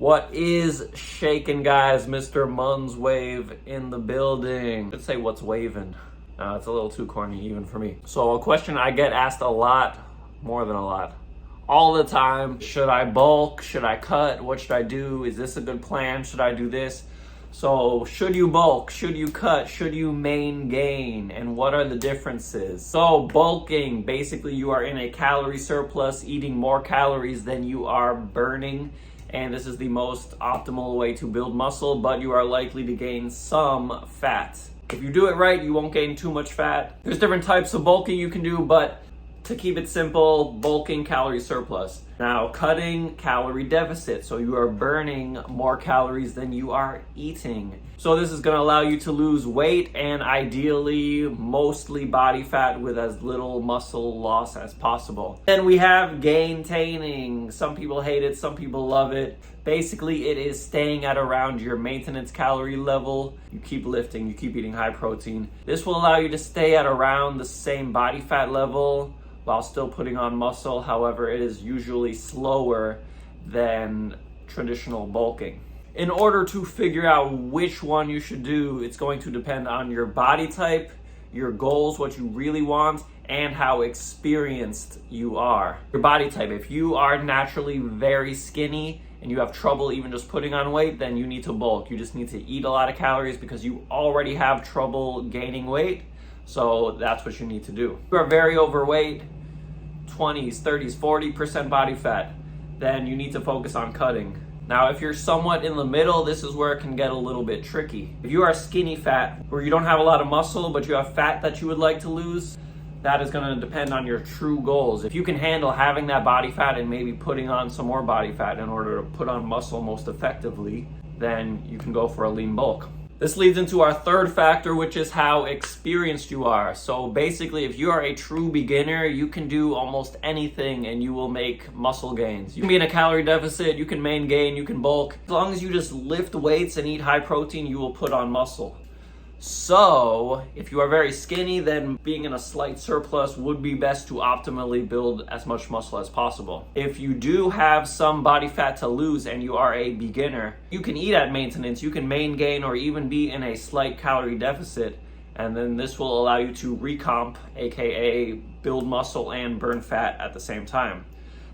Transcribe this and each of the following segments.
What is shaking, guys? Mr. Munz wave in the building. Let's say what's waving. It's a little too corny even for me. So a question I get asked a lot, more than a lot, all the time. Should I bulk? Should I cut? What should I do? Is this a good plan? Should I do this? So should you bulk? Should you cut? Should you main gain? And what are the differences? So bulking, basically you are in a calorie surplus, eating more calories than you are burning. And this is the most optimal way to build muscle, but you are likely to gain some fat. If you do it right, you won't gain too much fat. There's different types of bulking you can do, but to keep it simple, bulking, calorie surplus. Now, cutting, calorie deficit. So you are burning more calories than you are eating. So this is gonna allow you to lose weight and ideally mostly body fat with as little muscle loss as possible. Then we have gaintaining. Some people hate it, some people love it. Basically, it is staying at around your maintenance calorie level. You keep lifting, you keep eating high protein. This will allow you to stay at around the same body fat level while still putting on muscle. However, it is usually slower than traditional bulking. In order to figure out which one you should do, it's going to depend on your body type, your goals, what you really want, and how experienced you are. Your body type, if you are naturally very skinny and you have trouble even just putting on weight, then you need to bulk. You just need to eat a lot of calories because you already have trouble gaining weight. So that's what you need to do. If you are very overweight, 20s, 30s, 40% body fat, then you need to focus on cutting. Now, if you're somewhat in the middle, this is where it can get a little bit tricky. If you are skinny fat, where you don't have a lot of muscle, but you have fat that you would like to lose, that is gonna depend on your true goals. If you can handle having that body fat and maybe putting on some more body fat in order to put on muscle most effectively, then you can go for a lean bulk. This leads into our third factor, which is how experienced you are. So basically, if you are a true beginner, you can do almost anything and you will make muscle gains. You can be in a calorie deficit, you can main gain, you can bulk. As long as you just lift weights and eat high protein, you will put on muscle. So if you are very skinny, then being in a slight surplus would be best to optimally build as much muscle as possible. If you do have some body fat to lose and you are a beginner, you can eat at maintenance, you can main gain or even be in a slight calorie deficit, and then this will allow you to recomp, aka build muscle and burn fat at the same time.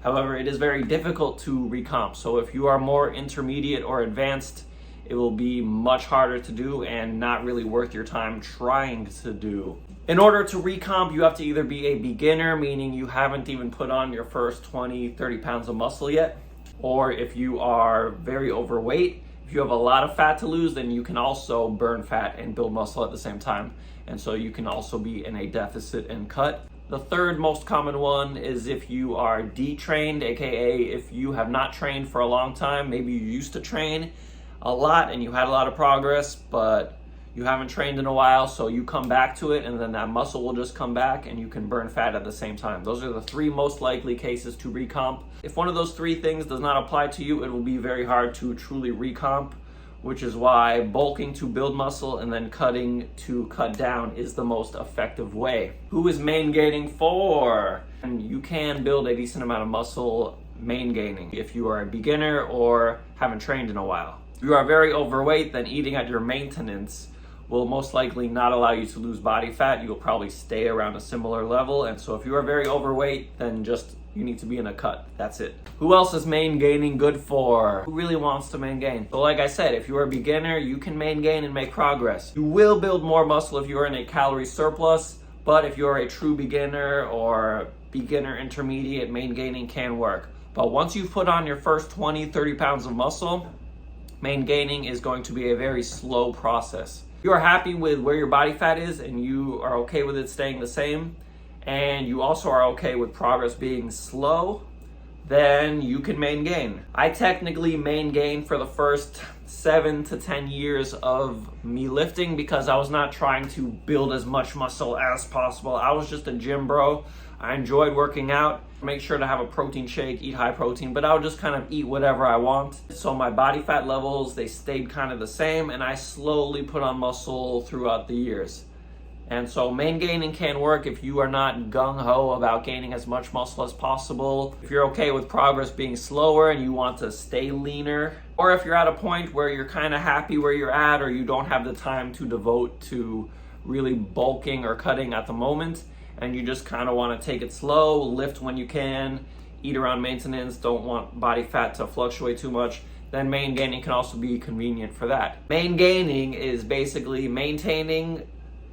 However, it is very difficult to recomp. So if you are more intermediate or advanced, it will be much harder to do and not really worth your time trying to do. In order to recomp, you have to either be a beginner, meaning you haven't even put on your first 20, 30 pounds of muscle yet, or if you are very overweight, if you have a lot of fat to lose, then you can also burn fat and build muscle at the same time. And so you can also be in a deficit and cut. The third most common one is if you are detrained, aka if you have not trained for a long time, maybe you used to train a lot and you had a lot of progress, but you haven't trained in a while, so you come back to it and then that muscle will just come back and you can burn fat at the same time. Those are the three most likely cases to recomp. If one of those three things does not apply to you, it will be very hard to truly recomp, which is why bulking to build muscle and then cutting to cut down is the most effective way. Who is main gaining for? And you can build a decent amount of muscle main gaining if you are a beginner or haven't trained in a while. If you are very overweight, then eating at your maintenance will most likely not allow you to lose body fat. You will probably stay around a similar level. And so if you are very overweight, then just you need to be in a cut. That's it. Who else is main gaining good for? Who really wants to main gain? So like I said, if you are a beginner, you can main gain and make progress. You will build more muscle if you are in a calorie surplus, but if you are a true beginner or beginner intermediate, main gaining can work. But once you've put on your first 20, 30 pounds of muscle, main gaining is going to be a very slow process. If you are happy with where your body fat is and you are okay with it staying the same, and you also are okay with progress being slow, then you can main gain. I technically main gain for the first 7 to 10 years of me lifting because I was not trying to build as much muscle as possible. I was just a gym bro. I enjoyed working out, make sure to have a protein shake, eat high protein, but I would just kind of eat whatever I want. So my body fat levels, they stayed kind of the same, and I slowly put on muscle throughout the years. And so main gaining can work if you are not gung-ho about gaining as much muscle as possible, if you're okay with progress being slower and you want to stay leaner, or if you're at a point where you're kind of happy where you're at or you don't have the time to devote to really bulking or cutting at the moment, and you just kind of want to take it slow, lift when you can, eat around maintenance, don't want body fat to fluctuate too much, then main gaining can also be convenient for that. Main gaining is basically maintaining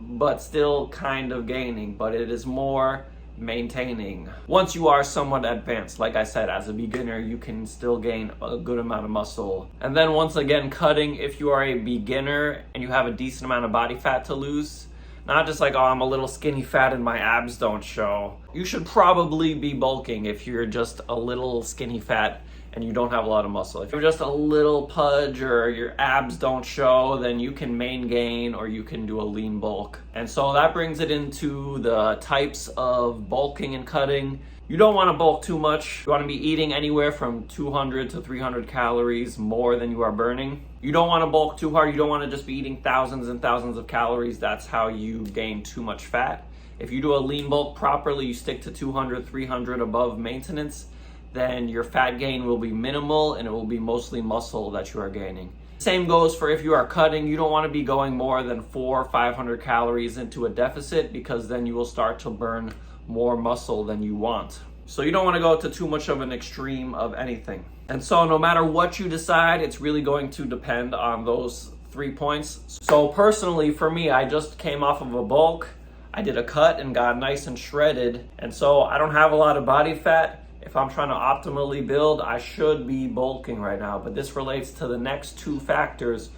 but still kind of gaining, but it is more maintaining. Once you are somewhat advanced, like I said, as a beginner, you can still gain a good amount of muscle. And then once again, cutting, if you are a beginner and you have a decent amount of body fat to lose, not just like, oh, I'm a little skinny fat and my abs don't show. You should probably be bulking if you're just a little skinny fat and you don't have a lot of muscle. If you're just a little pudge or your abs don't show, then you can main gain or you can do a lean bulk. And so that brings it into the types of bulking and cutting. You don't want to bulk too much. You want to be eating anywhere from 200 to 300 calories more than you are burning. You don't want to bulk too hard. You don't want to just be eating thousands and thousands of calories. That's how you gain too much fat. If you do a lean bulk properly, you stick to 200, 300 above maintenance, then your fat gain will be minimal and it will be mostly muscle that you are gaining. Same goes for if you are cutting. You don't want to be going more than 400 or 500 calories into a deficit, because then you will start to burn more muscle than you want. So you don't want to go to too much of an extreme of anything. And so no matter what you decide, it's really going to depend on those 3 points. So personally for me, I just came off of a bulk. I did a cut and got nice and shredded. And so I don't have a lot of body fat. If I'm trying to optimally build, I should be bulking right now. But this relates to the next 2 factors,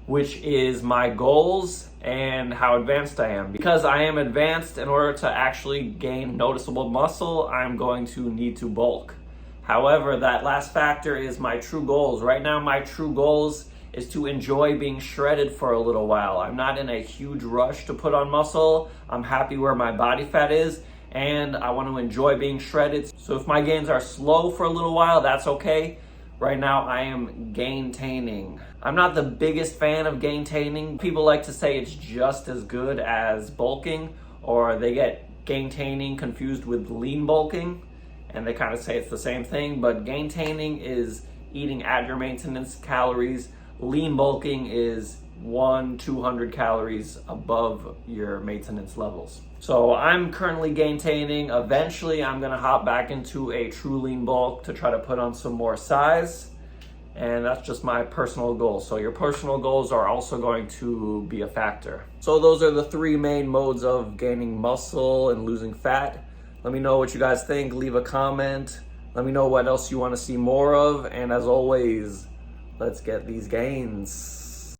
which is my goals and how advanced I am. Because I am advanced, in order to actually gain noticeable muscle, I'm going to need to bulk. However, that last factor is my true goals. Right now, my true goals is to enjoy being shredded for a little while. I'm not in a huge rush to put on muscle. I'm happy where my body fat is, and I want to enjoy being shredded. So if my gains are slow for a little while, that's okay. Right now I am gaintaining. I'm not the biggest fan of gaintaining. People like to say it's just as good as bulking, or they get gaintaining confused with lean bulking, and they kind of say it's the same thing, but gaintaining is eating at your maintenance calories. Lean bulking is 100-200 calories above your maintenance levels. So I'm currently gaintaining. Eventually I'm gonna hop back into a true lean bulk to try to put on some more size, and that's just my personal goals. So your personal goals are also going to be a factor. So those are the 3 main modes of gaining muscle and losing fat. Let me know what you guys think. Leave a comment. Let me know what else you want to see more of, and as always, let's get these gains.